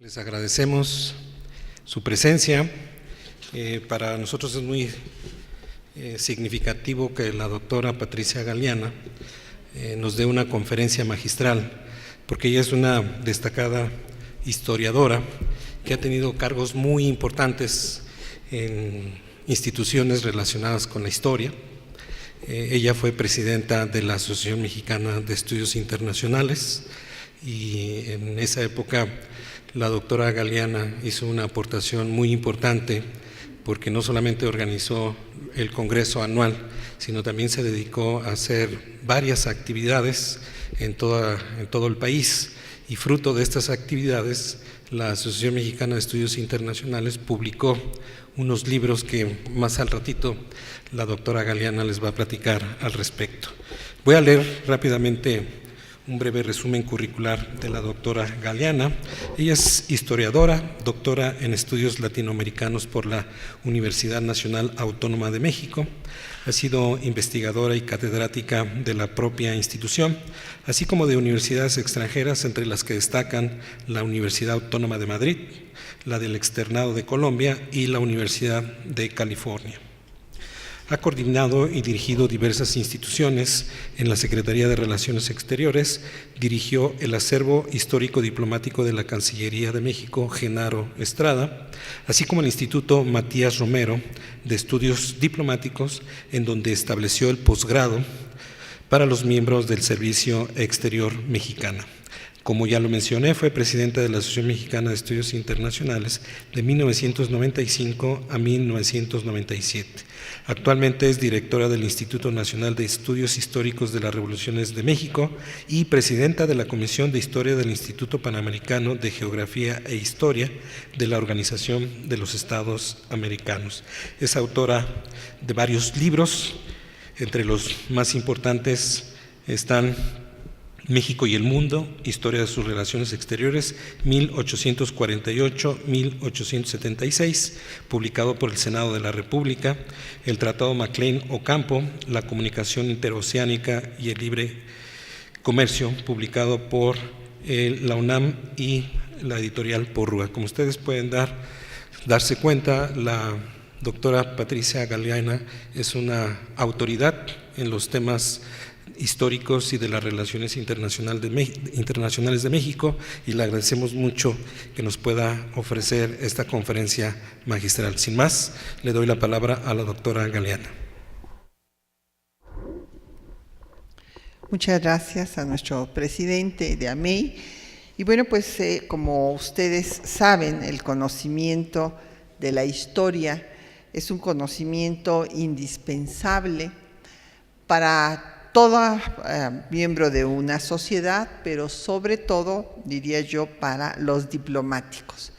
Les agradecemos su presencia. Para nosotros es muy significativo que la doctora Patricia Galeana nos dé una conferencia magistral, porque ella es una destacada historiadora que ha tenido cargos muy importantes en instituciones relacionadas con la historia. Ella fue presidenta de la Asociación Mexicana de Estudios Internacionales y en esa época la doctora Galeana hizo una aportación muy importante porque no solamente organizó el Congreso anual, sino también se dedicó a hacer varias actividades en todo el país, y fruto de estas actividades la Asociación Mexicana de Estudios Internacionales publicó unos libros que más al ratito la doctora Galeana les va a platicar al respecto. Voy a leer rápidamente un breve resumen curricular de la doctora Galeana. Ella es historiadora, doctora en estudios latinoamericanos por la Universidad Nacional Autónoma de México. Ha sido investigadora y catedrática de la propia institución, así como de universidades extranjeras, entre las que destacan la Universidad Autónoma de Madrid, la del Externado de Colombia y la Universidad de California. Ha coordinado y dirigido diversas instituciones. En la Secretaría de Relaciones Exteriores dirigió el acervo histórico diplomático de la Cancillería de México, Genaro Estrada, así como el Instituto Matías Romero de Estudios Diplomáticos, en donde estableció el posgrado para los miembros del Servicio Exterior Mexicano. Como ya lo mencioné, fue presidenta de la Asociación Mexicana de Estudios Internacionales de 1995 a 1997. Actualmente es directora del Instituto Nacional de Estudios Históricos de las Revoluciones de México y presidenta de la Comisión de Historia del Instituto Panamericano de Geografía e Historia de la Organización de los Estados Americanos. Es autora de varios libros, entre los más importantes están México y el Mundo, Historia de sus Relaciones Exteriores, 1848-1876, publicado por el Senado de la República, el Tratado MacLean-Ocampo, la Comunicación Interoceánica y el Libre Comercio, publicado por la UNAM y la editorial Porrúa. Como ustedes pueden darse cuenta, la doctora Patricia Galeana es una autoridad en los temas históricos y de las relaciones internacionales de México, y le agradecemos mucho que nos pueda ofrecer esta conferencia magistral. Sin más, le doy la palabra a la doctora Galeana. Muchas gracias a nuestro presidente de AMEI. Y bueno, pues como ustedes saben, el conocimiento de la historia es un conocimiento indispensable para todo miembro de una sociedad, pero sobre todo, diría yo, para los diplomáticos.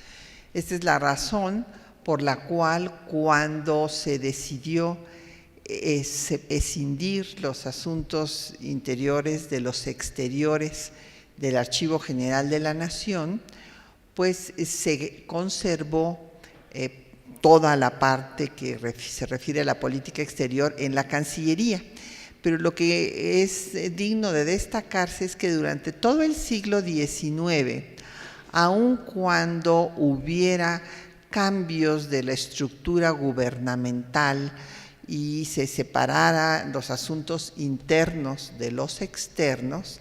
Esta es la razón por la cual, cuando se decidió escindir los asuntos interiores de los exteriores del Archivo General de la Nación, pues se conservó toda la parte que se refiere a la política exterior en la Cancillería. Pero lo que es digno de destacarse es que durante todo el siglo XIX, aun cuando hubiera cambios de la estructura gubernamental y se separara los asuntos internos de los externos,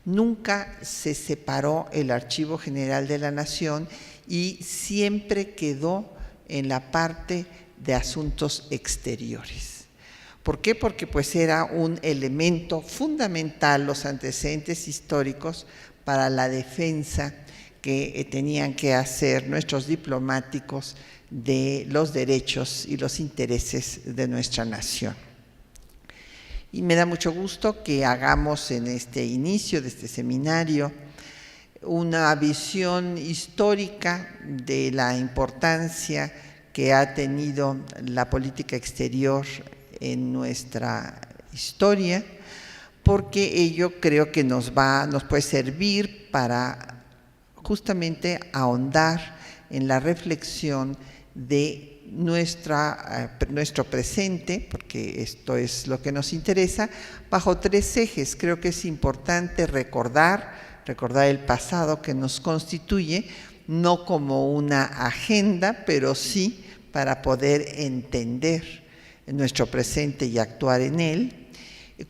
nunca se separó el Archivo General de la Nación y siempre quedó en la parte de asuntos exteriores. ¿Por qué? Porque pues era un elemento fundamental los antecedentes históricos para la defensa que tenían que hacer nuestros diplomáticos de los derechos y los intereses de nuestra nación. Y me da mucho gusto que hagamos en este inicio de este seminario una visión histórica de la importancia que ha tenido la política exterior en nuestra historia, porque ello creo que nos puede servir para justamente ahondar en la reflexión de nuestro presente, porque esto es lo que nos interesa, bajo tres ejes. Creo que es importante recordar el pasado que nos constituye, no como una agenda, pero sí para poder entender nuestro presente y actuar en él,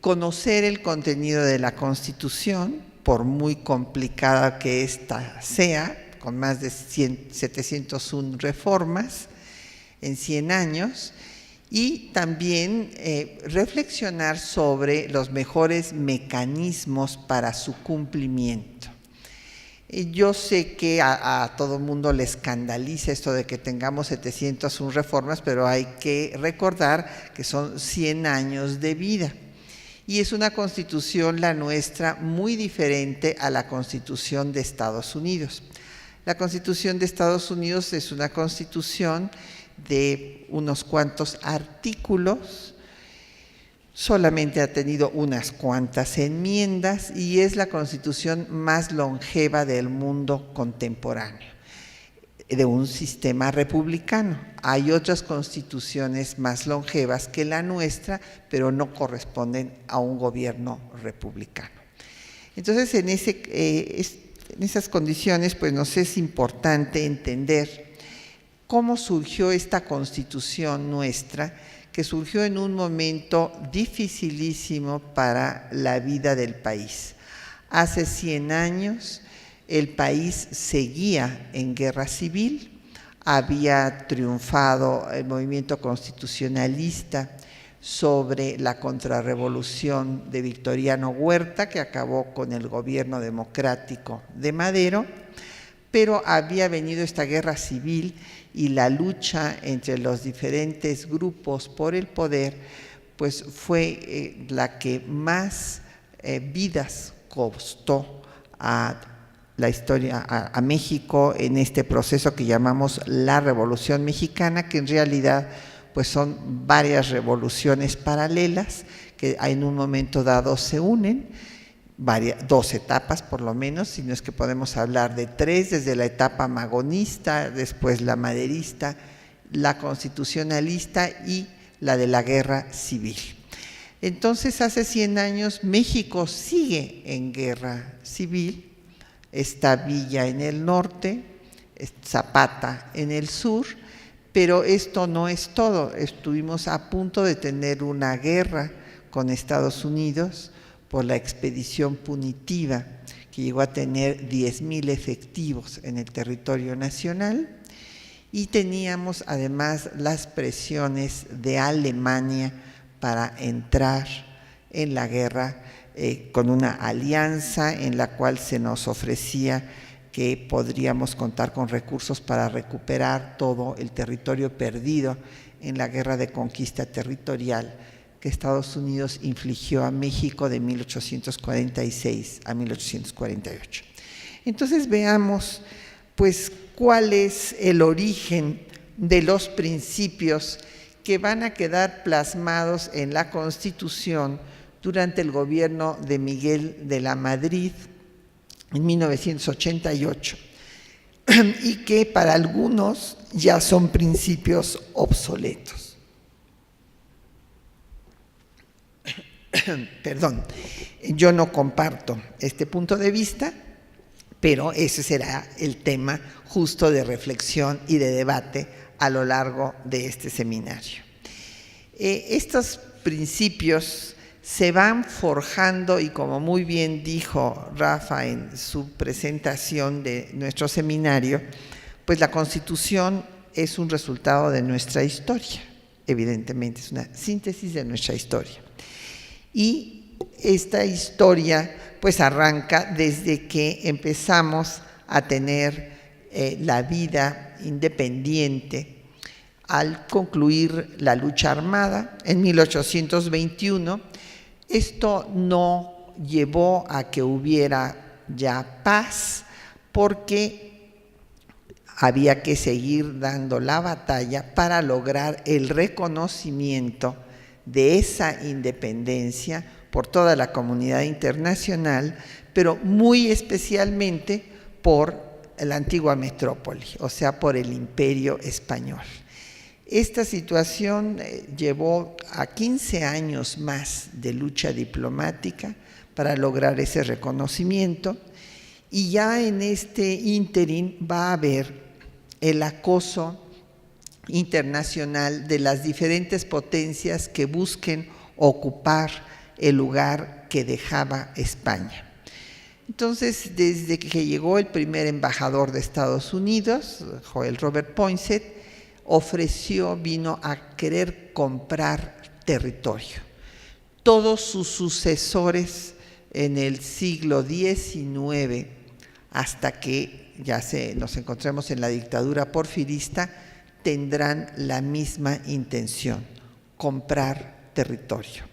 conocer el contenido de la Constitución, por muy complicada que ésta sea, con más de 701 reformas en 100 años, y también reflexionar sobre los mejores mecanismos para su cumplimiento. Yo sé que a todo mundo le escandaliza esto de que tengamos 701 reformas, pero hay que recordar que son 100 años de vida. Y es una constitución, la nuestra, muy diferente a la Constitución de Estados Unidos. La Constitución de Estados Unidos es una constitución de unos cuantos artículos, solamente ha tenido unas cuantas enmiendas y es la constitución más longeva del mundo contemporáneo, de un sistema republicano. Hay otras constituciones más longevas que la nuestra, pero no corresponden a un gobierno republicano. Entonces, en esas condiciones, pues nos es importante entender cómo surgió esta constitución nuestra, que surgió en un momento dificilísimo para la vida del país. Hace 100 años el país seguía en guerra civil, había triunfado el movimiento constitucionalista sobre la contrarrevolución de Victoriano Huerta, que acabó con el gobierno democrático de Madero, pero había venido esta guerra civil y la lucha entre los diferentes grupos por el poder, pues fue la que más vidas costó a la historia, a México en este proceso que llamamos la Revolución Mexicana, que en realidad pues son varias revoluciones paralelas que en un momento dado se unen, dos etapas por lo menos, si no es que podemos hablar de tres, desde la etapa magonista, después la maderista, la constitucionalista y la de la guerra civil. Entonces, hace 100 años México sigue en guerra civil, está Villa en el norte, Zapata en el sur, pero esto no es todo. Estuvimos a punto de tener una guerra con Estados Unidos por la expedición punitiva, que llegó a tener 10,000 efectivos en el territorio nacional, y teníamos además las presiones de Alemania para entrar en la guerra con una alianza en la cual se nos ofrecía que podríamos contar con recursos para recuperar todo el territorio perdido en la guerra de conquista territorial que Estados Unidos infligió a México de 1846 a 1848. Entonces veamos pues cuál es el origen de los principios que van a quedar plasmados en la Constitución durante el gobierno de Miguel de la Madrid en 1988 y que para algunos ya son principios obsoletos. Perdón, yo no comparto este punto de vista, pero ese será el tema justo de reflexión y de debate a lo largo de este seminario. Estos principios se van forjando y, como muy bien dijo Rafa en su presentación de nuestro seminario, pues la Constitución es un resultado de nuestra historia, evidentemente es una síntesis de nuestra historia. Y esta historia pues arranca desde que empezamos a tener la vida independiente al concluir la lucha armada en 1821. Esto no llevó a que hubiera ya paz porque había que seguir dando la batalla para lograr el reconocimiento de esa independencia por toda la comunidad internacional, pero muy especialmente por la antigua metrópoli, o sea, por el Imperio Español. Esta situación llevó a 15 años más de lucha diplomática para lograr ese reconocimiento Y ya en este ínterin va a haber el acoso internacional de las diferentes potencias que busquen ocupar el lugar que dejaba España. Entonces, desde que llegó el primer embajador de Estados Unidos, Joel Robert Poinsett, vino a querer comprar territorio. Todos sus sucesores en el siglo XIX, hasta que ya nos encontremos en la dictadura porfirista, tendrán la misma intención: comprar territorio.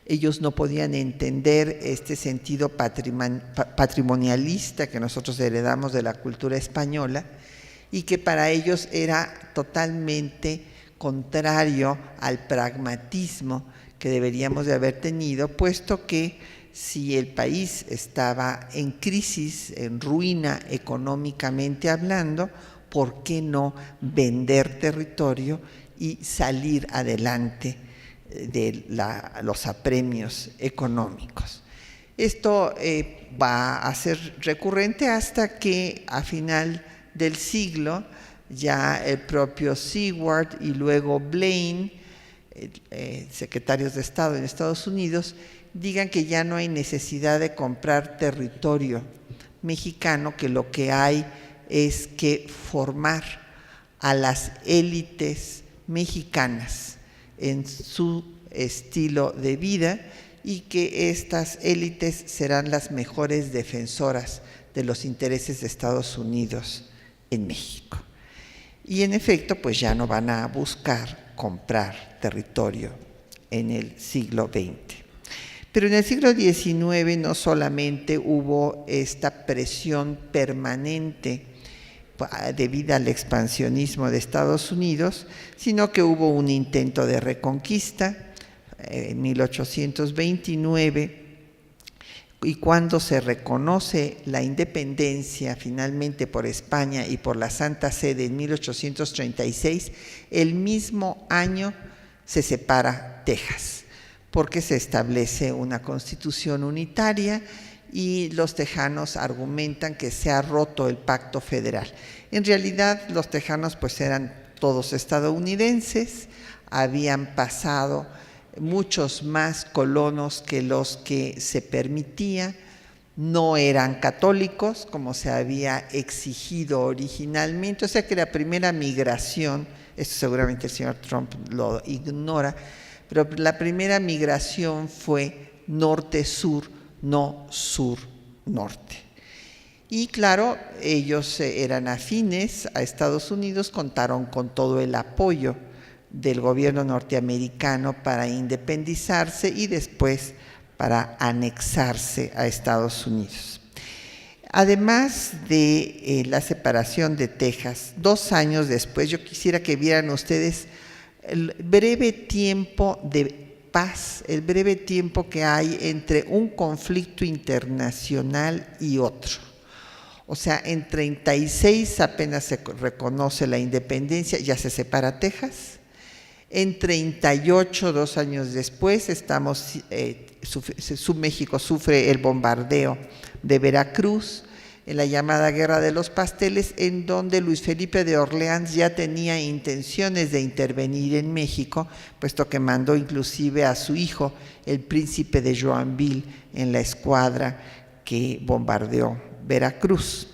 Ellos no podían entender este sentido patrimonialista que nosotros heredamos de la cultura española y que para ellos era totalmente contrario al pragmatismo que deberíamos de haber tenido, puesto que si el país estaba en crisis, en ruina económicamente hablando, ¿por qué no vender territorio y salir adelante de los apremios económicos? Esto va a ser recurrente hasta que a final del siglo ya el propio Seward y luego Blaine, secretarios de Estado en Estados Unidos, digan que ya no hay necesidad de comprar territorio mexicano, que lo que hay es que formar a las élites mexicanas en su estilo de vida y que estas élites serán las mejores defensoras de los intereses de Estados Unidos en México. Y en efecto, pues ya no van a buscar comprar territorio en el siglo XX. Pero en el siglo XIX no solamente hubo esta presión permanente debido al expansionismo de Estados Unidos, sino que hubo un intento de reconquista en 1829, y cuando se reconoce la independencia finalmente por España y por la Santa Sede en 1836, el mismo año se separa Texas, porque se establece una constitución unitaria y los tejanos argumentan que se ha roto el pacto federal. En realidad los tejanos pues eran todos estadounidenses, habían pasado muchos más colonos que los que se permitía, no eran católicos como se había exigido originalmente, o sea que la primera migración, esto seguramente el señor Trump lo ignora, pero la primera migración fue norte-sur, no sur-norte. Y claro, ellos eran afines a Estados Unidos, contaron con todo el apoyo del gobierno norteamericano para independizarse y después para anexarse a Estados Unidos. Además de la separación de Texas, 2 años después, yo quisiera que vieran ustedes el breve tiempo de paz, el breve tiempo que hay entre un conflicto internacional y otro. O sea, en 36 apenas se reconoce la independencia, ya se separa Texas. En 38, 2 años después, México sufre el bombardeo de Veracruz, en la llamada Guerra de los Pasteles, en donde Luis Felipe de Orleans ya tenía intenciones de intervenir en México, puesto que mandó inclusive a su hijo, el príncipe de Joinville, en la escuadra que bombardeó Veracruz.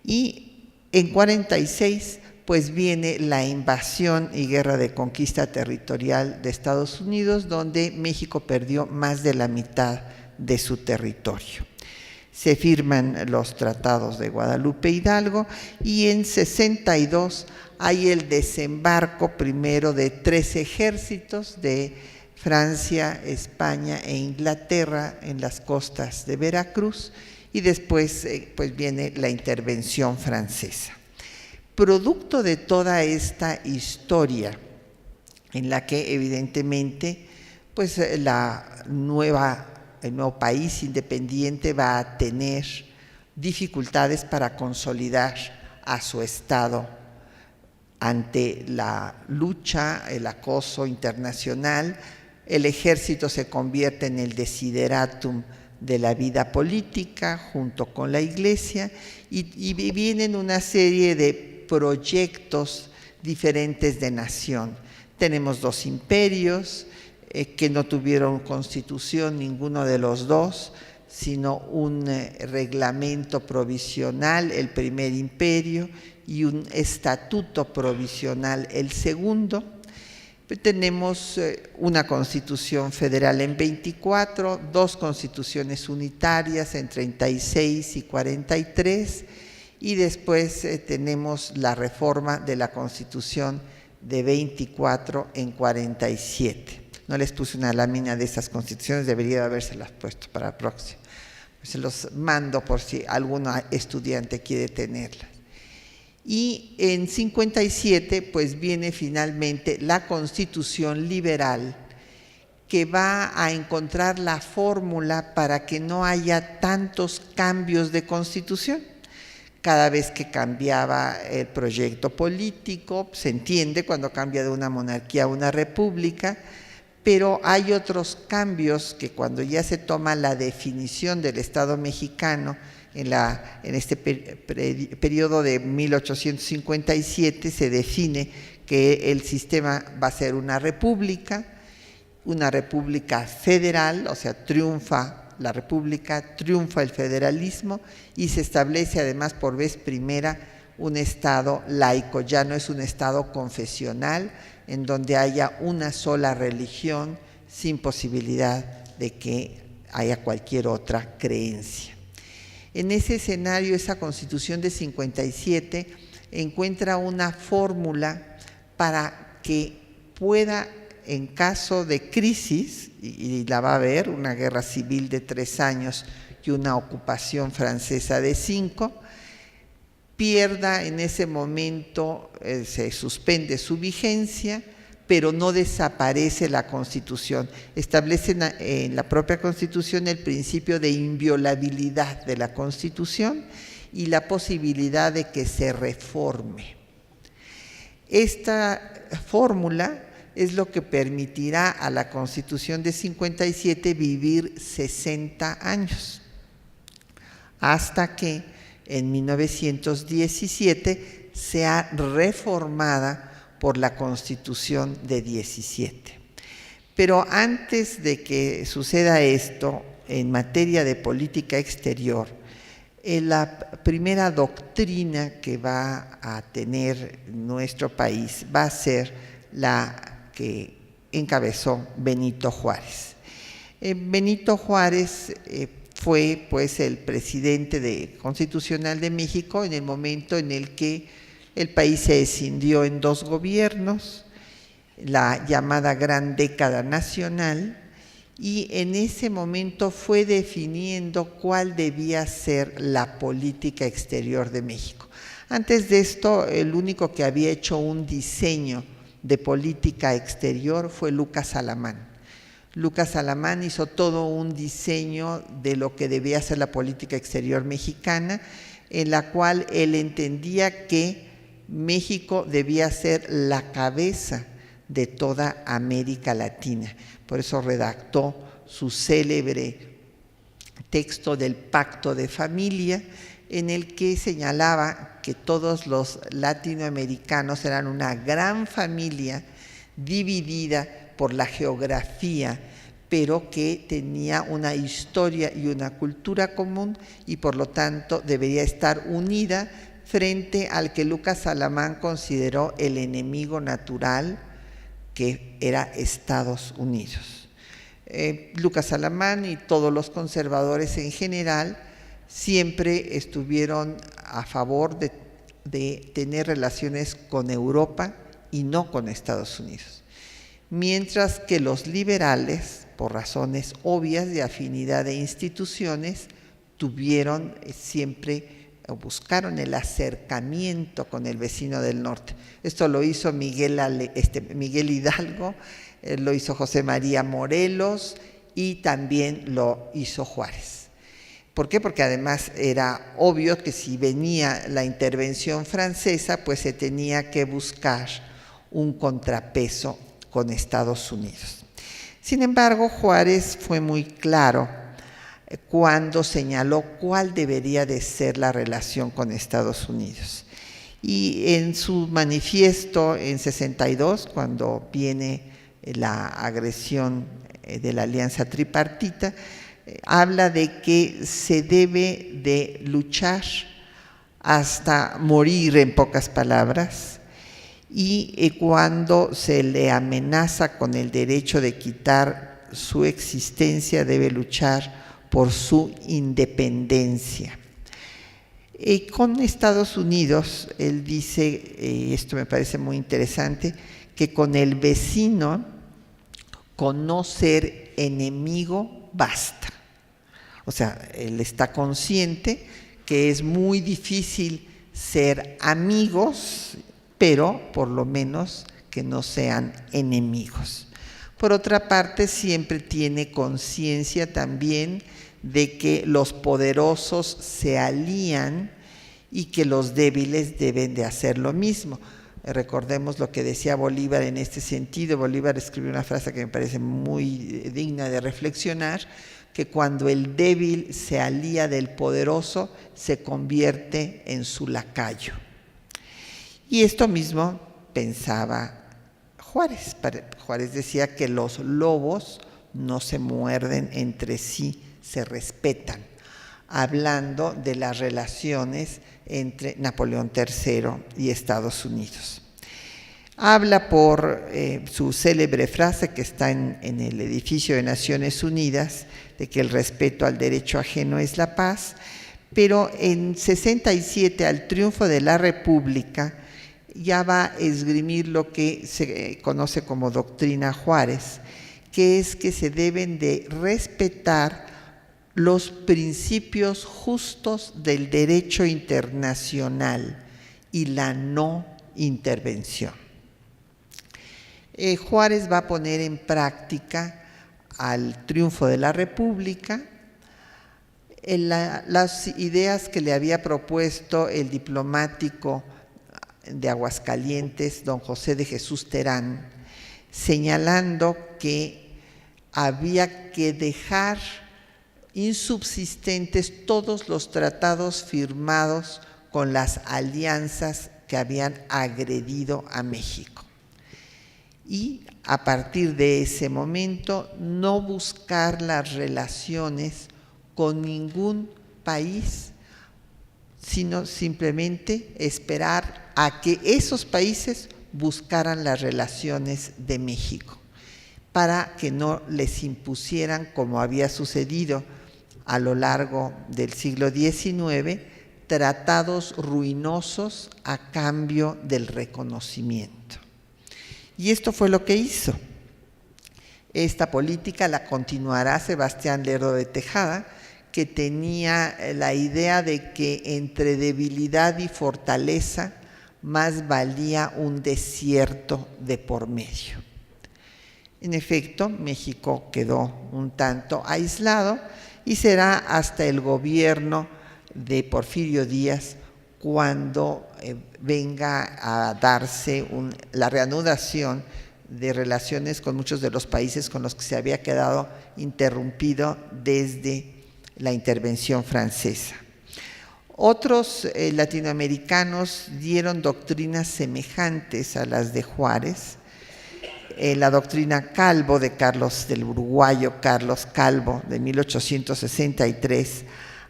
Y en 46, pues viene la invasión y guerra de conquista territorial de Estados Unidos, donde México perdió más de la mitad de su territorio. Se firman los tratados de Guadalupe Hidalgo y en 62 hay el desembarco primero de 3 ejércitos de Francia, España e Inglaterra en las costas de Veracruz, y después pues viene la intervención francesa. Producto de toda esta historia en la que evidentemente pues el nuevo país independiente va a tener dificultades para consolidar a su Estado ante la lucha, el acoso internacional. El ejército se convierte en el desideratum de la vida política junto con la Iglesia, y vienen una serie de proyectos diferentes de nación. Tenemos 2 imperios que no tuvieron constitución ninguno de los dos, sino un reglamento provisional, el primer imperio, y un estatuto provisional, el segundo. Tenemos una constitución federal en 24, 2 constituciones unitarias en 36 y 43, y después tenemos la reforma de la constitución de 24 en 47. No les puse una lámina de esas constituciones, debería habérselas puesto para la próxima. Se los mando por si algún estudiante quiere tenerlas. Y en 57 pues viene finalmente la Constitución liberal, que va a encontrar la fórmula para que no haya tantos cambios de constitución. Cada vez que cambiaba el proyecto político, se entiende cuando cambia de una monarquía a una república, pero hay otros cambios que cuando ya se toma la definición del Estado mexicano en este periodo de 1857, se define que el sistema va a ser una república federal, o sea, triunfa la república, triunfa el federalismo, y se establece además por vez primera un Estado laico. Ya no es un Estado confesional en donde haya una sola religión sin posibilidad de que haya cualquier otra creencia. En ese escenario, esa Constitución de 57 encuentra una fórmula para que pueda, en caso de crisis, y la va a haber, una guerra civil de 3 años y una ocupación francesa de 5, pierda en ese momento, se suspende su vigencia, pero no desaparece la Constitución. Establecen en la propia Constitución el principio de inviolabilidad de la Constitución y la posibilidad de que se reforme. Esta fórmula es lo que permitirá a la Constitución de 57 vivir 60 años, hasta que en 1917 sea reformada por la Constitución de 17. Pero antes de que suceda esto, en materia de política exterior, la primera doctrina que va a tener nuestro país va a ser la que encabezó Benito Juárez. Benito Juárez fue pues el presidente constitucional de México en el momento en el que el país se escindió en 2 gobiernos, la llamada Gran Década Nacional, y en ese momento fue definiendo cuál debía ser la política exterior de México. Antes de esto, el único que había hecho un diseño de política exterior fue Lucas Alamán. Lucas Alamán hizo todo un diseño de lo que debía ser la política exterior mexicana, en la cual él entendía que México debía ser la cabeza de toda América Latina. Por eso redactó su célebre texto del Pacto de Familia, en el que señalaba que todos los latinoamericanos eran una gran familia dividida por la geografía, pero que tenía una historia y una cultura común y por lo tanto debería estar unida frente al que Lucas Alamán consideró el enemigo natural, que era Estados Unidos. Lucas Alamán y todos los conservadores en general siempre estuvieron a favor de tener relaciones con Europa y no con Estados Unidos. Mientras que los liberales, por razones obvias de afinidad de instituciones, tuvieron buscaron el acercamiento con el vecino del norte. Esto lo hizo Miguel Hidalgo, lo hizo José María Morelos y también lo hizo Juárez. ¿Por qué? Porque además era obvio que si venía la intervención francesa, pues se tenía que buscar un contrapeso con Estados Unidos. Sin embargo, Juárez fue muy claro cuando señaló cuál debería de ser la relación con Estados Unidos. Y en su manifiesto en 62, cuando viene la agresión de la alianza tripartita, habla de que se debe de luchar hasta morir, en pocas palabras, y cuando se le amenaza con el derecho de quitar su existencia, debe luchar por su independencia. Con Estados Unidos, él dice, esto me parece muy interesante, que con el vecino, con no ser enemigo, basta. O sea, él está consciente que es muy difícil ser amigos, pero por lo menos que no sean enemigos. Por otra parte, siempre tiene conciencia también de que los poderosos se alían y que los débiles deben de hacer lo mismo. Recordemos lo que decía Bolívar en este sentido. Bolívar escribió una frase que me parece muy digna de reflexionar, que cuando el débil se alía del poderoso, se convierte en su lacayo. Y esto mismo pensaba Juárez. Juárez decía que los lobos no se muerden entre sí, se respetan, hablando de las relaciones entre Napoleón III y Estados Unidos. Habla por su célebre frase que está en el edificio de Naciones Unidas, de que el respeto al derecho ajeno es la paz, pero en 67, al triunfo de la República, ya va a esgrimir lo que se conoce como doctrina Juárez, que es que se deben de respetar los principios justos del derecho internacional y la no intervención. Juárez va a poner en práctica al triunfo de la República las ideas que le había propuesto el diplomático de Aguascalientes, don José de Jesús Terán, señalando que había que dejar insubsistentes todos los tratados firmados con las alianzas que habían agredido a México. Y a partir de ese momento no buscar las relaciones con ningún país, sino simplemente esperar a que esos países buscaran las relaciones de México, para que no les impusieran, como había sucedido a lo largo del siglo XIX, tratados ruinosos a cambio del reconocimiento. Y esto fue lo que hizo. Esta política la continuará Sebastián Lerdo de Tejada, que tenía la idea de que entre debilidad y fortaleza más valía un desierto de por medio. En efecto, México quedó un tanto aislado y será hasta el gobierno de Porfirio Díaz cuando venga a darse la reanudación de relaciones con muchos de los países con los que se había quedado interrumpido desde la intervención francesa. Otros latinoamericanos dieron doctrinas semejantes a las de Juárez. La doctrina Calvo del uruguayo Carlos Calvo, de 1863,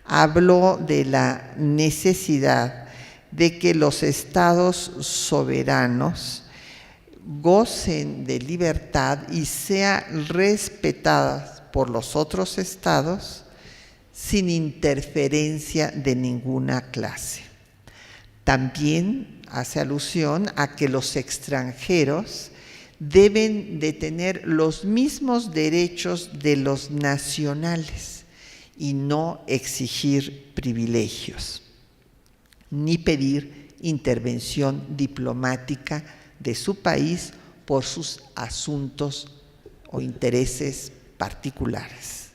habló de la necesidad de que los estados soberanos gocen de libertad y sean respetadas por los otros estados sin interferencia de ninguna clase. También hace alusión a que los extranjeros deben de tener los mismos derechos de los nacionales y no exigir privilegios, ni pedir intervención diplomática de su país por sus asuntos o intereses particulares.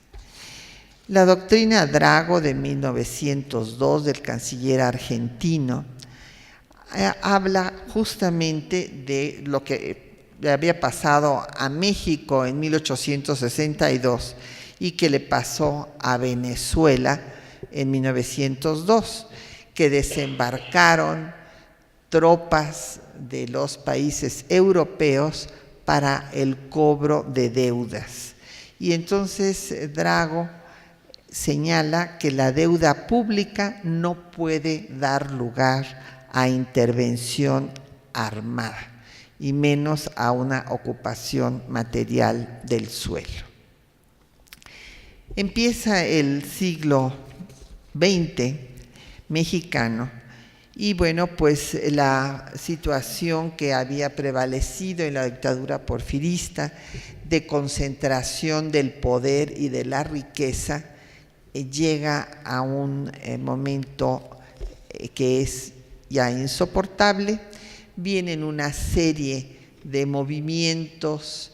La doctrina Drago de 1902 del canciller argentino habla justamente de lo que le había pasado a México en 1862 y que le pasó a Venezuela en 1902, que desembarcaron tropas de los países europeos para el cobro de deudas. Y entonces Drago señala que la deuda pública no puede dar lugar a intervención armada, y menos a una ocupación material del suelo. Empieza el siglo XX mexicano y bueno, pues la situación que había prevalecido en la dictadura porfirista de concentración del poder y de la riqueza llega a un momento que es ya insoportable. Vienen una serie de movimientos,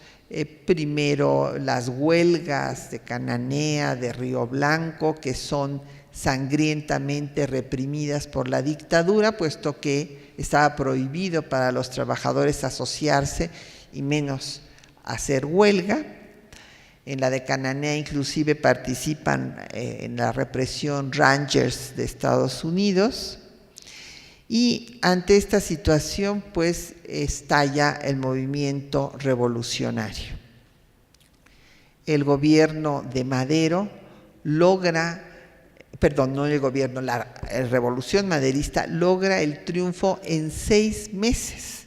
primero las huelgas de Cananea, de Río Blanco, que son sangrientamente reprimidas por la dictadura, puesto que estaba prohibido para los trabajadores asociarse y menos hacer huelga. En la de Cananea inclusive participan en la represión Rangers de Estados Unidos. Y ante esta situación, pues, estalla el movimiento revolucionario. El gobierno de Madero logra, la revolución maderista logra el triunfo en 6 meses,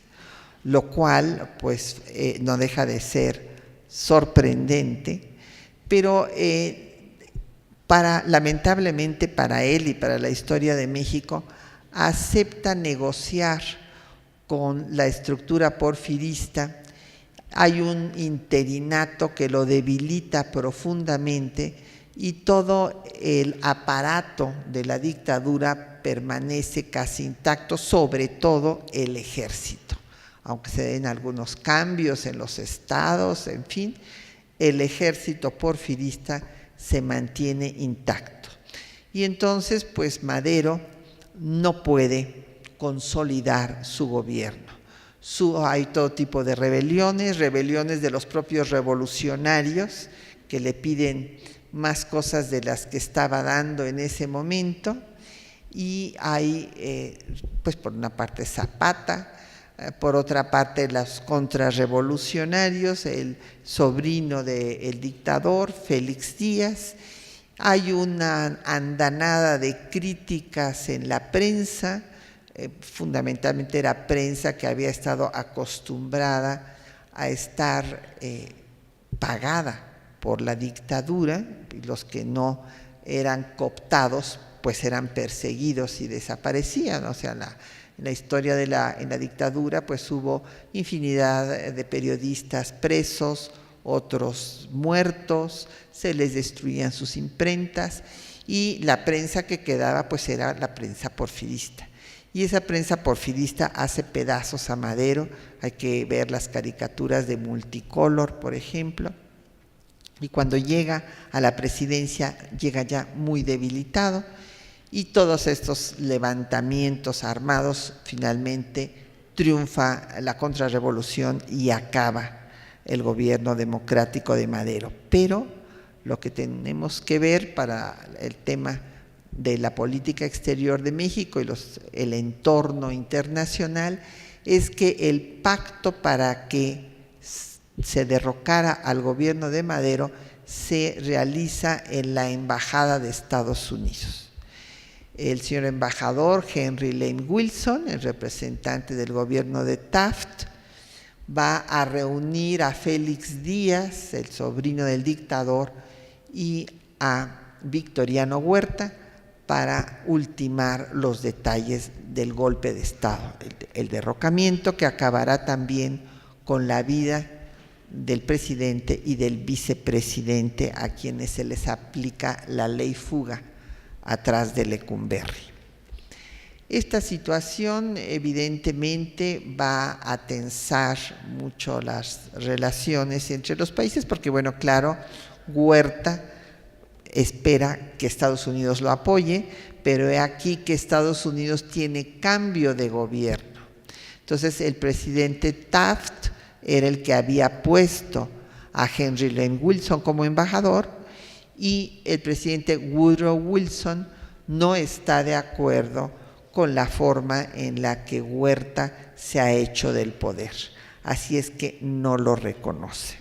lo cual, pues, no deja de ser sorprendente, pero lamentablemente para él y para la historia de México, acepta negociar con la estructura porfirista. Hay un interinato que lo debilita profundamente y todo el aparato de la dictadura permanece casi intacto, sobre todo el ejército. Aunque se den algunos cambios en los estados, en fin, el ejército porfirista se mantiene intacto. Y entonces, pues Madero no puede consolidar su gobierno. Hay todo tipo de rebeliones de los propios revolucionarios que le piden más cosas de las que estaba dando en ese momento, y hay, pues por una parte Zapata, por otra parte los contrarrevolucionarios, el sobrino del dictador, Félix Díaz. Hay una andanada de críticas en la prensa, fundamentalmente era prensa que había estado acostumbrada a estar pagada por la dictadura, y los que no eran cooptados pues eran perseguidos y desaparecían. O sea, en la historia en la dictadura pues hubo infinidad de periodistas presos, otros muertos, se les destruían sus imprentas, y la prensa que quedaba pues era la prensa porfirista. Y esa prensa porfirista hace pedazos a Madero. Hay que ver las caricaturas de Multicolor, por ejemplo. Y cuando llega a la presidencia, llega ya muy debilitado, y todos estos levantamientos armados, finalmente triunfa la contrarrevolución y acaba el gobierno democrático de Madero. Pero lo que tenemos que ver para el tema de la política exterior de México y el entorno internacional es que el pacto para que se derrocara al gobierno de Madero se realiza en la Embajada de Estados Unidos. El señor embajador Henry Lane Wilson, el representante del gobierno de Taft, va a reunir a Félix Díaz, el sobrino del dictador, y a Victoriano Huerta para ultimar los detalles del golpe de Estado, el derrocamiento que acabará también con la vida del presidente y del vicepresidente, a quienes se les aplica la ley fuga atrás de Lecumberri. Esta situación evidentemente va a tensar mucho las relaciones entre los países, porque bueno, claro, Huerta espera que Estados Unidos lo apoye, pero he aquí que Estados Unidos tiene cambio de gobierno. Entonces el presidente Taft era el que había puesto a Henry Lane Wilson como embajador, y el presidente Woodrow Wilson no está de acuerdo con la forma en la que Huerta se ha hecho del poder. Así es que no lo reconoce.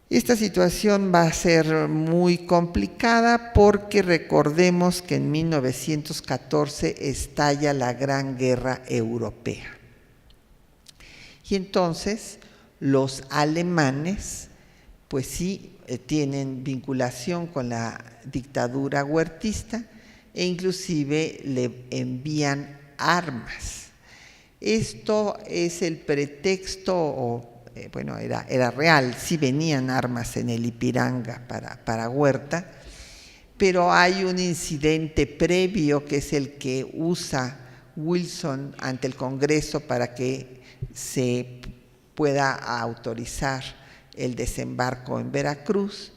Esta situación va a ser muy complicada porque recordemos que en 1914 estalla la Gran Guerra Europea. Y entonces los alemanes, pues sí, tienen vinculación con la dictadura huertista e inclusive le envían armas. Esto es el pretexto, bueno, era real, sí venían armas en el Ipiranga para Huerta, pero hay un incidente previo que es el que usa Wilson ante el Congreso para que se pueda autorizar el desembarco en Veracruz,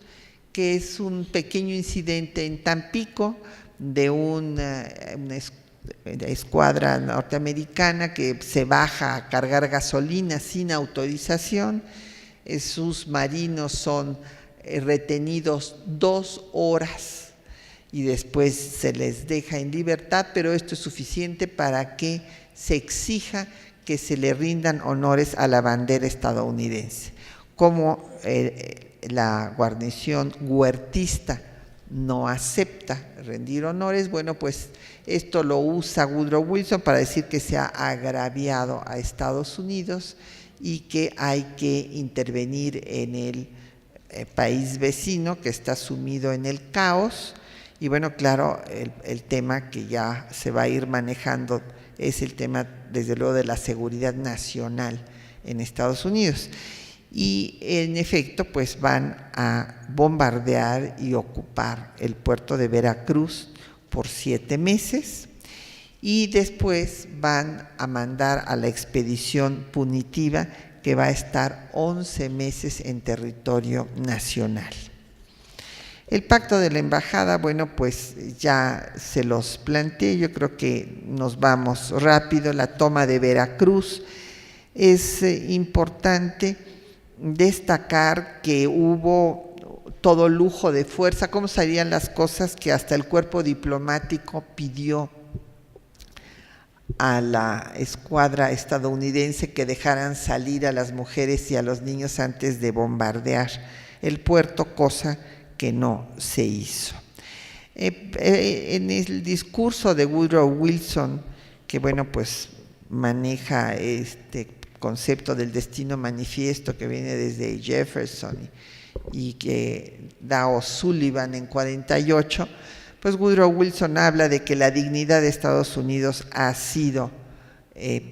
que es un pequeño incidente en Tampico de una escuadra norteamericana que se baja a cargar gasolina sin autorización. Sus marinos son retenidos 2 horas y después se les deja en libertad, pero esto es suficiente para que se exija que se le rindan honores a la bandera estadounidense. Como la guarnición huertista no acepta rendir honores, bueno, pues esto lo usa Woodrow Wilson para decir que se ha agraviado a Estados Unidos y que hay que intervenir en el país vecino que está sumido en el caos. Y bueno, claro, el tema que ya se va a ir manejando es el tema, desde luego, de la seguridad nacional en Estados Unidos. Y en efecto, pues van a bombardear y ocupar el puerto de Veracruz por 7 meses y después van a mandar a la expedición punitiva que va a estar 11 meses en territorio nacional. El pacto de la embajada, bueno, pues ya se los planteé, yo creo que nos vamos rápido. La toma de Veracruz, es importante destacar que hubo todo lujo de fuerza. ¿Cómo salían las cosas? Que hasta el cuerpo diplomático pidió a la escuadra estadounidense que dejaran salir a las mujeres y a los niños antes de bombardear el puerto, cosa que no se hizo. En el discurso de Woodrow Wilson, que bueno, pues maneja este concepto del destino manifiesto que viene desde Jefferson y que da O'Sullivan en 48, pues Woodrow Wilson habla de que la dignidad de Estados Unidos ha sido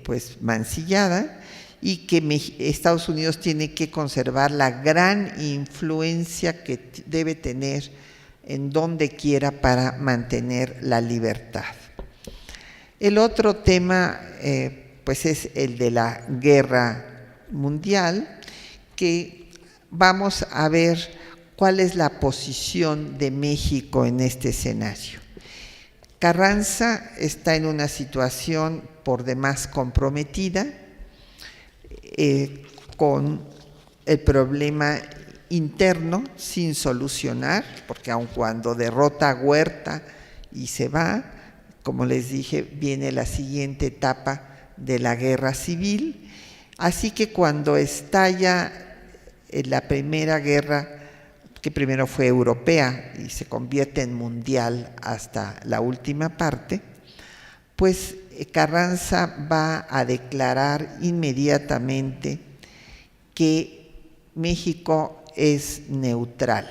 pues mancillada y que Estados Unidos tiene que conservar la gran influencia que debe tener en donde quiera para mantener la libertad. El otro tema pues es el de la guerra mundial, que vamos a ver cuál es la posición de México en este escenario. Carranza está en una situación por demás comprometida, con el problema interno sin solucionar, porque aun cuando derrota a Huerta y se va, como les dije, viene la siguiente etapa de la guerra civil. Así que cuando estalla la primera guerra, que primero fue europea y se convierte en mundial hasta la última parte, pues Carranza va a declarar inmediatamente que México es neutral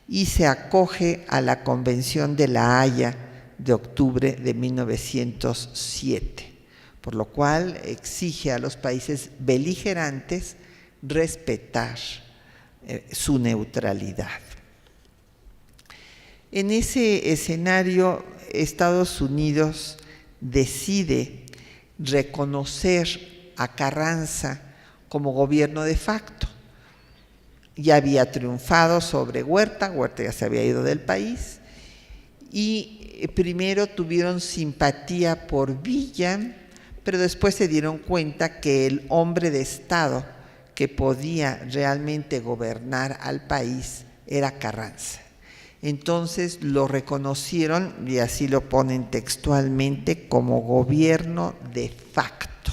y se acoge a la Convención de La Haya de octubre de 1907, por lo cual exige a los países beligerantes respetar su neutralidad. En ese escenario, Estados Unidos decide reconocer a Carranza como gobierno de facto. Ya había triunfado sobre Huerta, Huerta ya se había ido del país, y primero tuvieron simpatía por Villa, pero después se dieron cuenta que el hombre de Estado que podía realmente gobernar al país era Carranza. Entonces lo reconocieron, y así lo ponen textualmente, como gobierno de facto.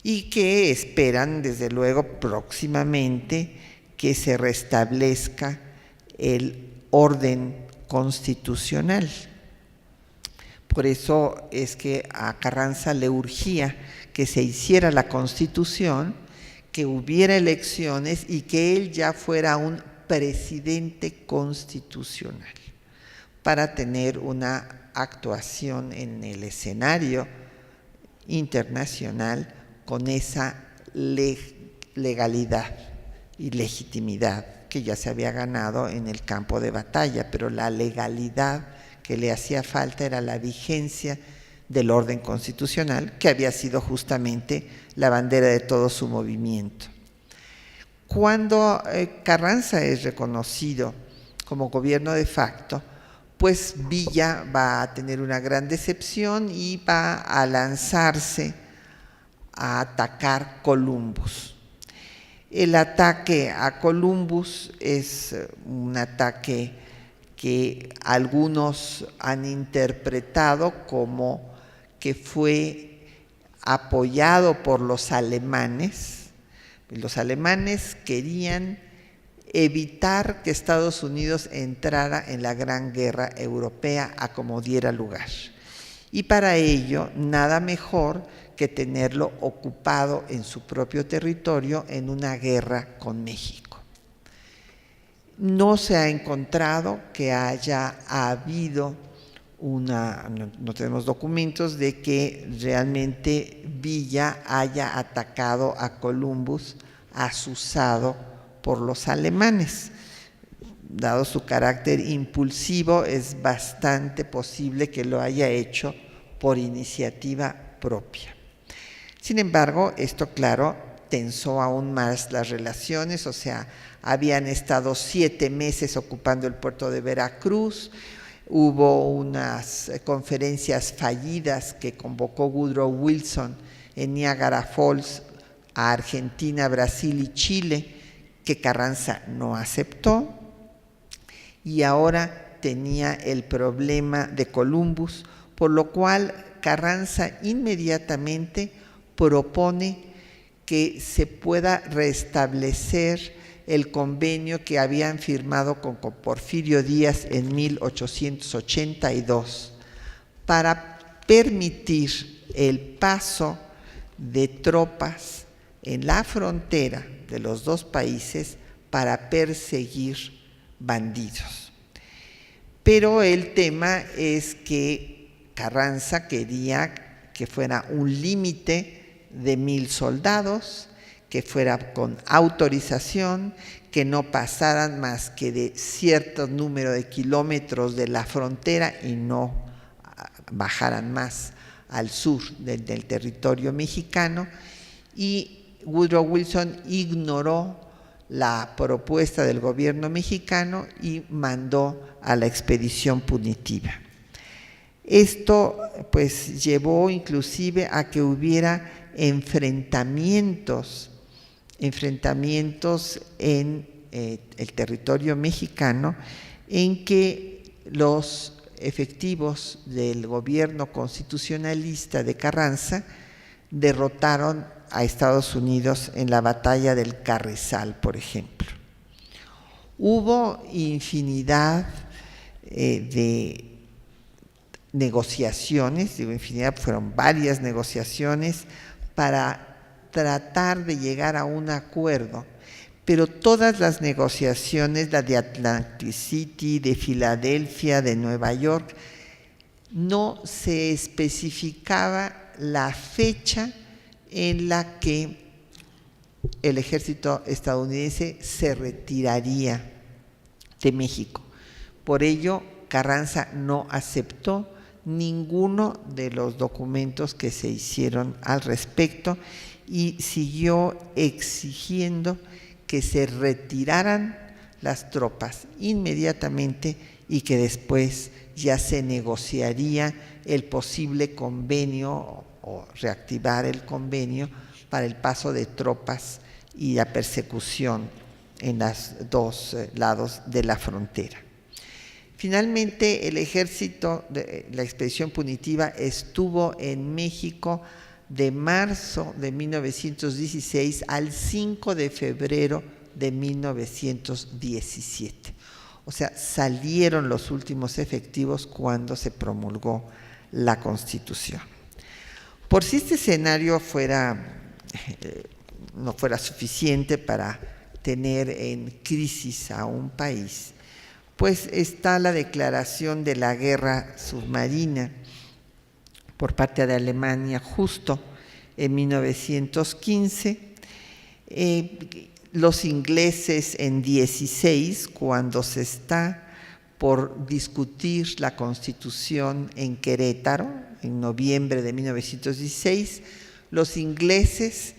Y que esperan, desde luego, próximamente que se restablezca el orden constitucional. Por eso es que a Carranza le urgía que se hiciera la Constitución, que hubiera elecciones y que él ya fuera un presidente constitucional para tener una actuación en el escenario internacional con esa legalidad y legitimidad que ya se había ganado en el campo de batalla, pero la legalidad que le hacía falta era la vigencia del orden constitucional, que había sido justamente la bandera de todo su movimiento. Cuando Carranza es reconocido como gobierno de facto, pues Villa va a tener una gran decepción y va a lanzarse a atacar Columbus. El ataque a Columbus es un ataque que algunos han interpretado como que fue apoyado por los alemanes. Los alemanes querían evitar que Estados Unidos entrara en la Gran Guerra Europea a como diera lugar. Y para ello, nada mejor que tenerlo ocupado en su propio territorio en una guerra con México. No se ha encontrado que haya habido no tenemos documentos de que realmente Villa haya atacado a Columbus azuzado por los alemanes. Dado su carácter impulsivo, es bastante posible que lo haya hecho por iniciativa propia. Sin embargo, esto, claro, tensó aún más las relaciones, o sea, habían estado 7 meses ocupando el puerto de Veracruz, hubo unas conferencias fallidas que convocó Woodrow Wilson en Niagara Falls a Argentina, Brasil y Chile, que Carranza no aceptó, y ahora tenía el problema de Columbus, por lo cual Carranza inmediatamente propone que se pueda restablecer el convenio que habían firmado con Porfirio Díaz en 1882 para permitir el paso de tropas en la frontera de los dos países para perseguir bandidos. Pero el tema es que Carranza quería que fuera un límite de 1,000 soldados, que fuera con autorización, que no pasaran más que de cierto número de kilómetros de la frontera y no bajaran más al sur del territorio mexicano. Y Woodrow Wilson ignoró la propuesta del gobierno mexicano y mandó a la expedición punitiva. Esto pues llevó inclusive a que hubiera enfrentamientos en el territorio mexicano, en que los efectivos del gobierno constitucionalista de Carranza derrotaron a Estados Unidos en la batalla del Carrizal, por ejemplo. Hubo infinidad de negociaciones, fueron varias negociaciones para tratar de llegar a un acuerdo, pero todas las negociaciones, la de Atlantic City, de Filadelfia, de Nueva York, no se especificaba la fecha en la que el ejército estadounidense se retiraría de México. Por ello, Carranza no aceptó ninguno de los documentos que se hicieron al respecto y siguió exigiendo que se retiraran las tropas inmediatamente y que después ya se negociaría el posible convenio o reactivar el convenio para el paso de tropas y la persecución en los dos lados de la frontera. Finalmente, el ejército de la expedición punitiva estuvo en México de marzo de 1916 al 5 de febrero de 1917. O sea, salieron los últimos efectivos cuando se promulgó la Constitución. Por si este escenario no fuera suficiente para tener en crisis a un país, pues está la declaración de la guerra submarina por parte de Alemania justo en 1915. Los ingleses en 16, cuando se está por discutir la Constitución en Querétaro, en noviembre de 1916, los ingleses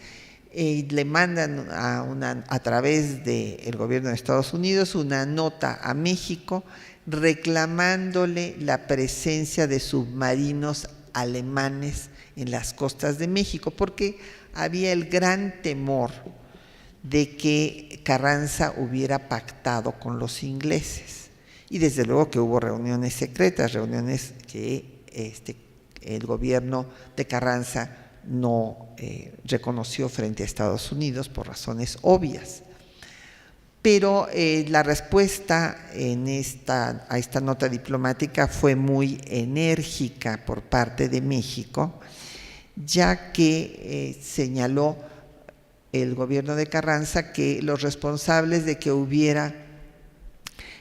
le mandan a través del gobierno de Estados Unidos una nota a México reclamándole la presencia de submarinos alemanes en las costas de México, porque había el gran temor de que Carranza hubiera pactado con los ingleses. Y desde luego que hubo reuniones secretas, reuniones que el gobierno de Carranza no reconoció frente a Estados Unidos por razones obvias. Pero la respuesta a esta nota diplomática fue muy enérgica por parte de México, ya que señaló el gobierno de Carranza que los responsables de que hubiera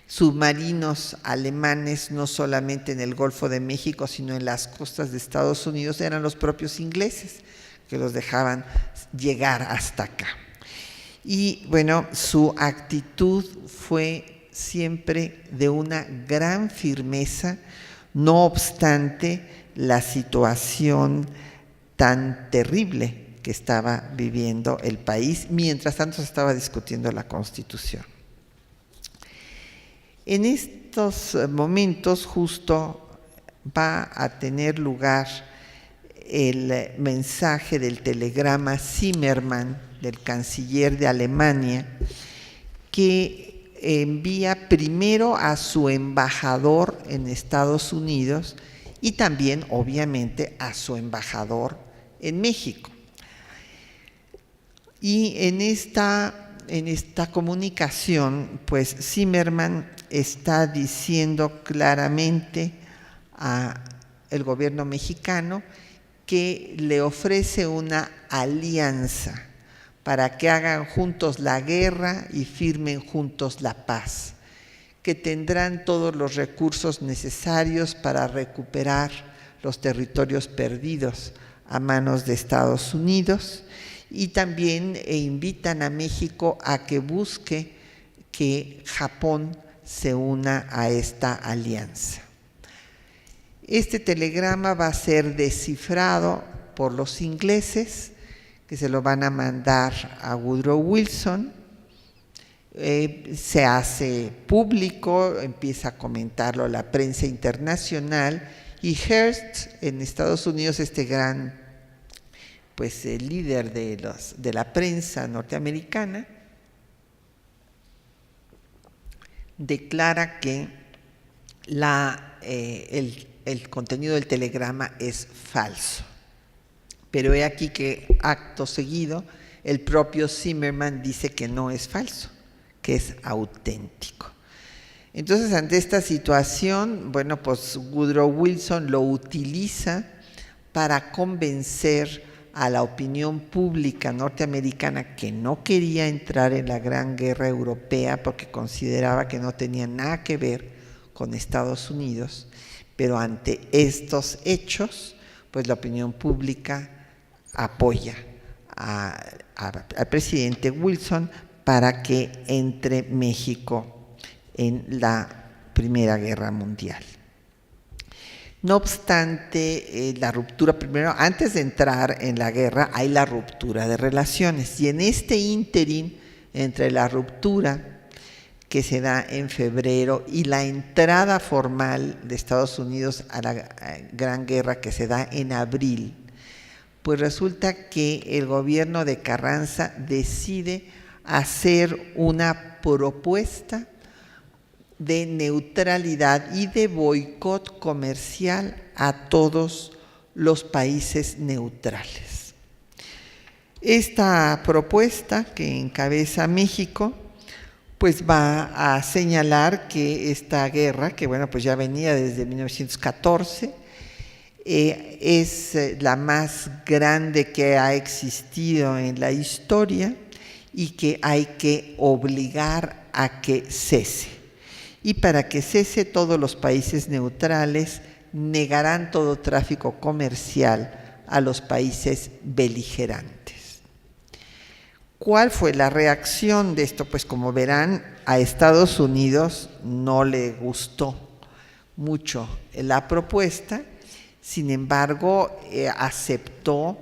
submarinos alemanes no solamente en el Golfo de México, sino en las costas de Estados Unidos eran los propios ingleses, que los dejaban llegar hasta acá. Y bueno, su actitud fue siempre de una gran firmeza, no obstante la situación tan terrible que estaba viviendo el país, mientras tanto se estaba discutiendo la Constitución. En estos momentos justo va a tener lugar el mensaje del telegrama Zimmermann, del canciller de Alemania, que envía primero a su embajador en Estados Unidos y también, obviamente, a su embajador en México. Y en esta comunicación, pues Zimmermann está diciendo claramente al gobierno mexicano que le ofrece una alianza para que hagan juntos la guerra y firmen juntos la paz, que tendrán todos los recursos necesarios para recuperar los territorios perdidos a manos de Estados Unidos, y también invitan a México a que busque que Japón se una a esta alianza. Este telegrama va a ser descifrado por los ingleses, que se lo van a mandar a Woodrow Wilson. Se hace público, empieza a comentarlo la prensa internacional, y Hearst en Estados Unidos, este gran el líder de la prensa norteamericana, declara que el contenido del telegrama es falso. Pero he aquí que acto seguido el propio Zimmermann dice que no es falso, que es auténtico. Entonces, ante esta situación, bueno, pues Woodrow Wilson lo utiliza para convencer a la opinión pública norteamericana, que no quería entrar en la Gran Guerra Europea porque consideraba que no tenía nada que ver con Estados Unidos, pero ante estos hechos, pues la opinión pública apoya al presidente Wilson para que entre México en la Primera Guerra Mundial. No obstante, la ruptura, primero, antes de entrar en la guerra, hay la ruptura de relaciones. Y en este ínterin, entre la ruptura que se da en febrero y la entrada formal de Estados Unidos a la Gran Guerra que se da en abril, pues resulta que el gobierno de Carranza decide hacer una propuesta de neutralidad y de boicot comercial a todos los países neutrales. Esta propuesta que encabeza México, pues va a señalar que esta guerra, que bueno, pues ya venía desde 1914, es la más grande que ha existido en la historia y que hay que obligar a que cese. Y para que cese, todos los países neutrales negarán todo tráfico comercial a los países beligerantes. ¿Cuál fue la reacción de esto? Pues como verán, a Estados Unidos no le gustó mucho la propuesta, sin embargo, aceptó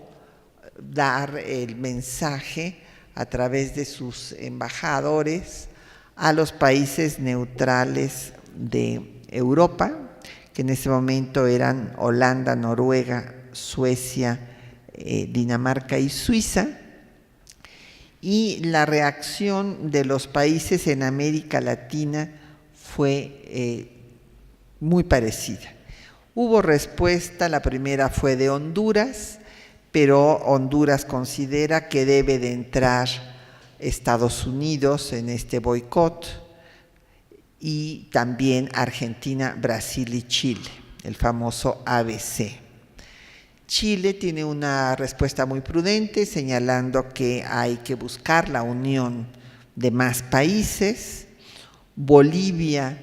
dar el mensaje a través de sus embajadores a los países neutrales de Europa, que en ese momento eran Holanda, Noruega, Suecia, Dinamarca y Suiza, y la reacción de los países en América Latina fue muy parecida. Hubo respuesta, la primera fue de Honduras, pero Honduras considera que debe de entrar Estados Unidos en este boicot, y también Argentina, Brasil y Chile, el famoso ABC. Chile tiene una respuesta muy prudente, señalando que hay que buscar la unión de más países. Bolivia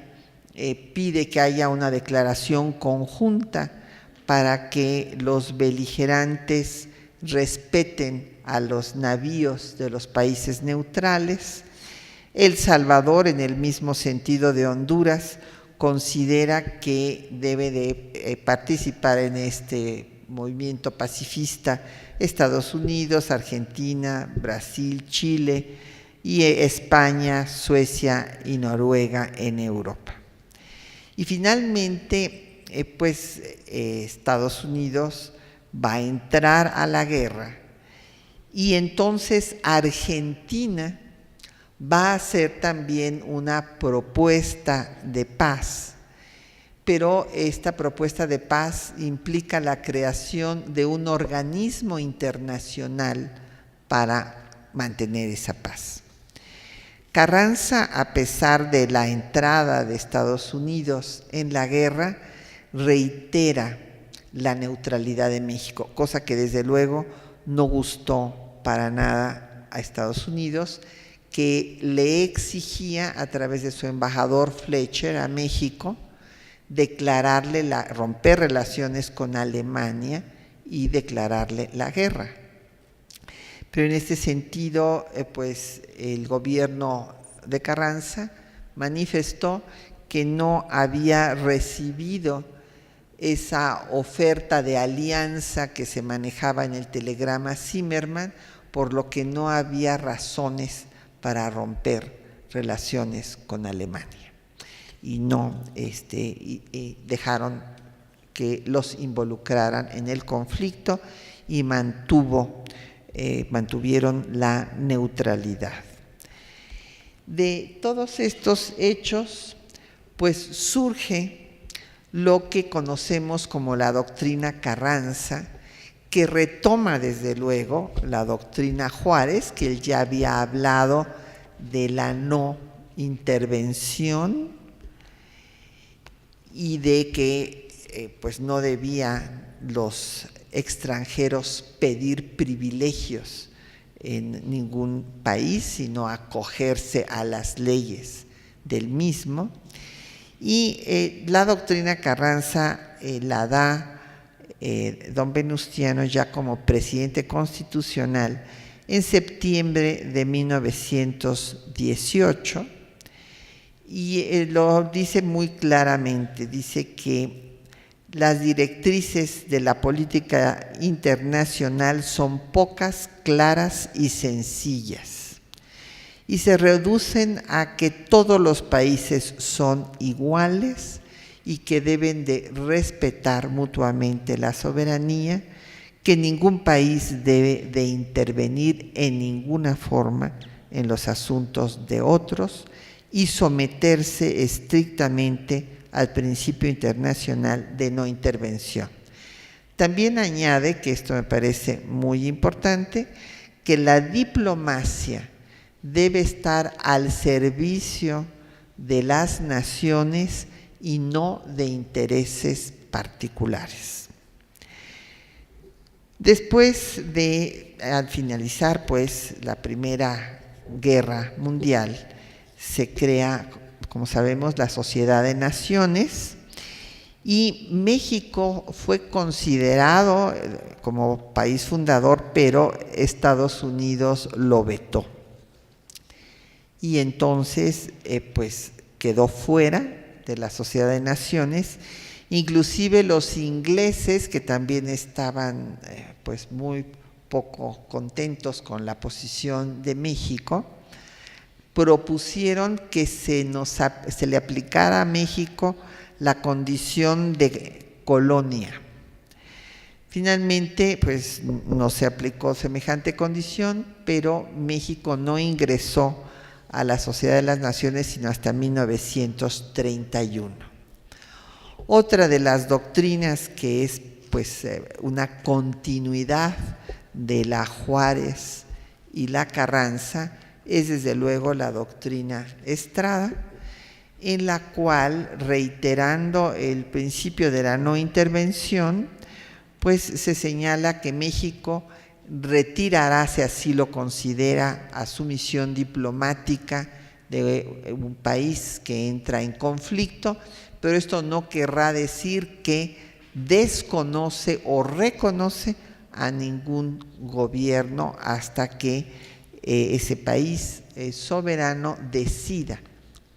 pide que haya una declaración conjunta para que los beligerantes respeten a los navíos de los países neutrales. El Salvador, en el mismo sentido de Honduras, considera que debe de participar en este movimiento pacifista Estados Unidos, Argentina, Brasil, Chile y España, Suecia y Noruega en Europa. Y finalmente, Estados Unidos va a entrar a la guerra, y entonces Argentina va a hacer también una propuesta de paz, pero esta propuesta de paz implica la creación de un organismo internacional para mantener esa paz. Carranza, a pesar de la entrada de Estados Unidos en la guerra, reitera la neutralidad de México, cosa que desde luego no gustó para nada a Estados Unidos, que le exigía a través de su embajador Fletcher a México romper relaciones con Alemania y declararle la guerra. Pero en este sentido, el gobierno de Carranza manifestó que no había recibido esa oferta de alianza que se manejaba en el telegrama Zimmermann, por lo que no había razones para romper relaciones con Alemania. Y no dejaron que los involucraran en el conflicto y mantuvieron la neutralidad. De todos estos hechos, pues surge lo que conocemos como la doctrina Carranza, que retoma desde luego la doctrina Juárez, que él ya había hablado de la no intervención y de que no debían los extranjeros pedir privilegios en ningún país, sino acogerse a las leyes del mismo. Y la doctrina Carranza la da don Venustiano ya como presidente constitucional en septiembre de 1918, y lo dice muy claramente. Dice que las directrices de la política internacional son pocas, claras y sencillas, y se reducen a que todos los países son iguales y que deben de respetar mutuamente la soberanía, que ningún país debe de intervenir en ninguna forma en los asuntos de otros y someterse estrictamente al principio internacional de no intervención. También añade, que esto me parece muy importante, que la diplomacia debe estar al servicio de las naciones y no de intereses particulares. Después de, al finalizar pues la Primera Guerra Mundial, se crea, como sabemos, la Sociedad de Naciones, y México fue considerado como país fundador, pero Estados Unidos lo vetó. Y entonces pues quedó fuera de la Sociedad de Naciones. Inclusive los ingleses, que también estaban pues muy poco contentos con la posición de México, propusieron que se le aplicara a México la condición de colonia. Finalmente, pues no se aplicó semejante condición, pero México no ingresó a la Sociedad de las Naciones sino hasta 1931. Otra de las doctrinas que es pues una continuidad de la Juárez y la Carranza es desde luego la doctrina Estrada, en la cual, reiterando el principio de la no intervención, pues se señala que México retirará, si así lo considera, a su misión diplomática de un país que entra en conflicto, pero esto no querrá decir que desconoce o reconoce a ningún gobierno hasta que ese país soberano decida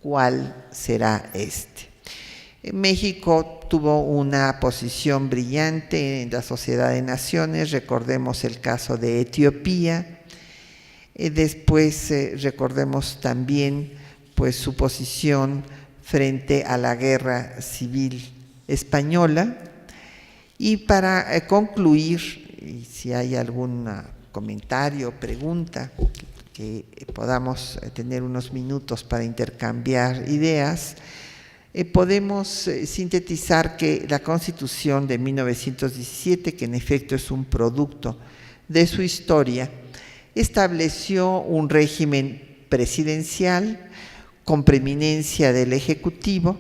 cuál será este. México tuvo una posición brillante en la Sociedad de Naciones, recordemos el caso de Etiopía, después recordemos también pues su posición frente a la Guerra Civil Española. Y para concluir, y si hay algún comentario o pregunta, que podamos tener unos minutos para intercambiar ideas, podemos sintetizar que la Constitución de 1917, que en efecto es un producto de su historia, estableció un régimen presidencial con preeminencia del Ejecutivo,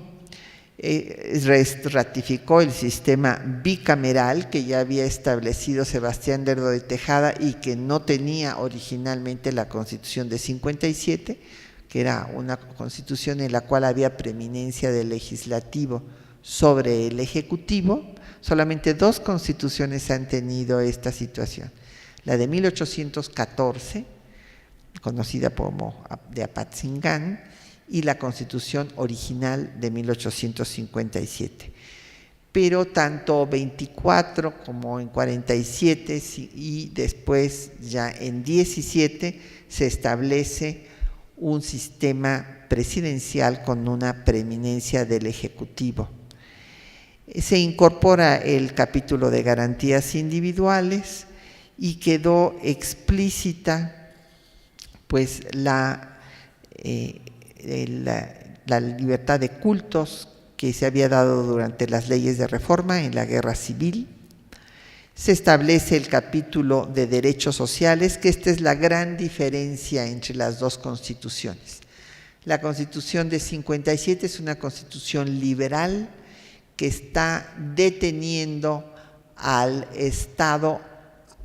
ratificó el sistema bicameral que ya había establecido Sebastián Lerdo de Tejada y que no tenía originalmente la Constitución de 57, que era una constitución en la cual había preeminencia del legislativo sobre el ejecutivo. Solamente 2 constituciones han tenido esta situación. La de 1814, conocida como de Apatzingán, y la Constitución original de 1857. Pero tanto 24 como en 47 y después ya en 17 se establece un sistema presidencial con una preeminencia del Ejecutivo. Se incorpora el capítulo de garantías individuales y quedó explícita pues la libertad de cultos que se había dado durante las leyes de reforma en la Guerra Civil. Se establece el capítulo de derechos sociales, que esta es la gran diferencia entre las 2 constituciones. La Constitución de 57 es una constitución liberal que está deteniendo al Estado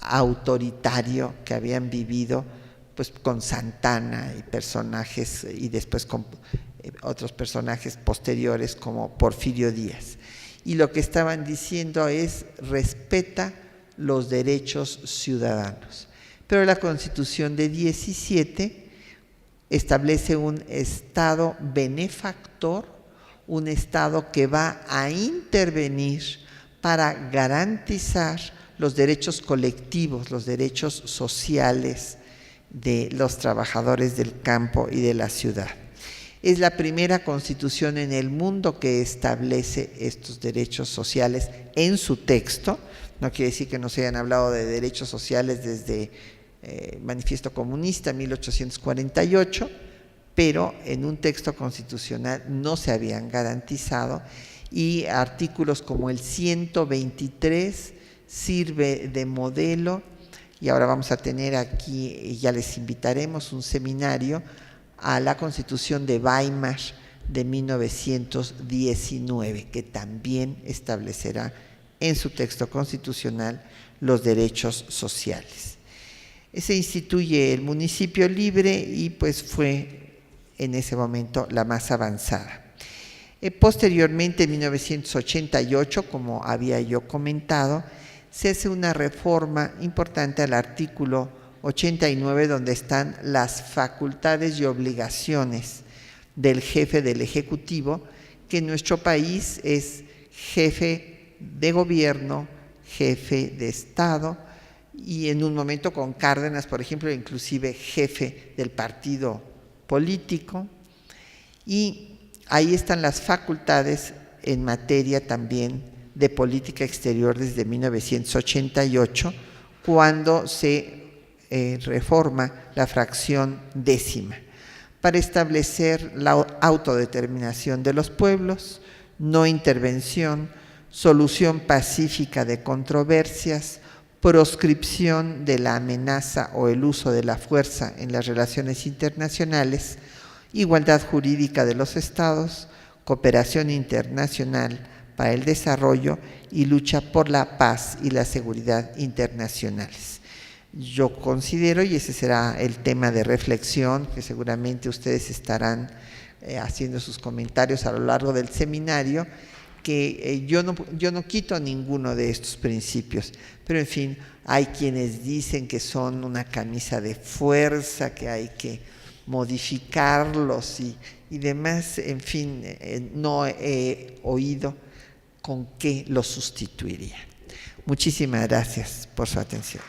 autoritario que habían vivido pues con Santana y personajes, y después con otros personajes posteriores como Porfirio Díaz. Y lo que estaban diciendo es: respeta los derechos ciudadanos. Pero la Constitución de 17 establece un Estado benefactor, un Estado que va a intervenir para garantizar los derechos colectivos, los derechos sociales de los trabajadores del campo y de la ciudad. Es la primera constitución en el mundo que establece estos derechos sociales en su texto. No quiere decir que no se hayan hablado de derechos sociales desde Manifiesto Comunista, 1848, pero en un texto constitucional no se habían garantizado, y artículos como el 123 sirve de modelo. Y ahora vamos a tener aquí, y ya les invitaremos, un seminario a la Constitución de Weimar de 1919, que también establecerá en su texto constitucional los derechos sociales. Se instituye el municipio libre y pues fue en ese momento la más avanzada. Posteriormente, en 1988, como había yo comentado, se hace una reforma importante al artículo 89, donde están las facultades y obligaciones del jefe del Ejecutivo, que en nuestro país es jefe de gobierno, jefe de Estado, y en un momento con Cárdenas, por ejemplo, inclusive jefe del partido político. Y ahí están las facultades en materia también de política exterior desde 1988, cuando se reforma la fracción 10ª para establecer la autodeterminación de los pueblos, no intervención, solución pacífica de controversias, proscripción de la amenaza o el uso de la fuerza en las relaciones internacionales, igualdad jurídica de los estados, cooperación internacional para el desarrollo y lucha por la paz y la seguridad internacionales. Yo considero, y ese será el tema de reflexión, que seguramente ustedes estarán haciendo sus comentarios a lo largo del seminario, que yo no quito ninguno de estos principios, pero en fin, hay quienes dicen que son una camisa de fuerza, que hay que modificarlos y demás. En fin, no he oído con qué los sustituiría. Muchísimas gracias por su atención.